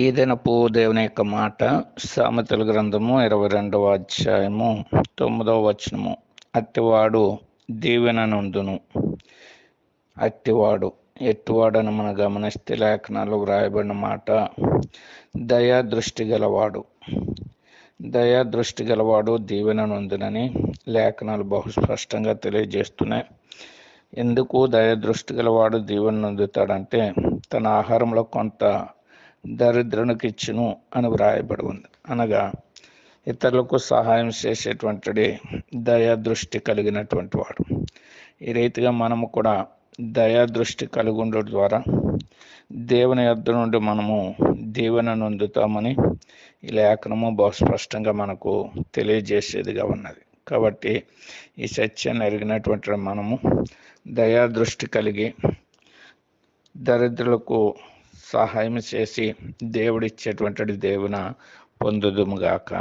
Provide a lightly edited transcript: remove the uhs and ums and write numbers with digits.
ఈ దినపు దేవుని యొక్క మాట సామెతల గ్రంథము 22వ అధ్యాయము 9వ వచనము. అట్టివాడు దీవెన నొందును. అట్టివాడు ఎట్టివాడని మనం గమనిస్తే లేఖనాలు వ్రాయబడిన మాట దయాదృష్టి గలవాడు. దయాదృష్టి గలవాడు దీవెన నొందునని లేఖనాలు బహు స్పష్టంగా తెలియజేస్తున్నాయి. ఎందుకు దయాదృష్టి గలవాడు దీవెన నొందుతాడంటే తన ఆహారంలో కొంత దరిద్రునికి ఇచ్చును అని వ్రాయబడి ఉంది. అనగా ఇతరులకు సహాయం చేసేటువంటి దయాదృష్టి కలిగినటువంటి వాడు. ఈ రీతిగా మనము కూడా దయాదృష్టి కలిగి ఉండడం ద్వారా దేవుని యొద్ద నుండి మనము దీవెన నొందుతామని ఈ లేఖనము బహు స్పష్టంగా మనకు తెలియజేసేదిగా ఉన్నది. కాబట్టి ఈ సత్యాన్ని ఎరిగినటువంటి మనము దయాదృష్టి కలిగి దరిద్రులకు సహాయం చేసి దేవుడిచ్చేటువంటి దేవుని పొందుదుముగాక.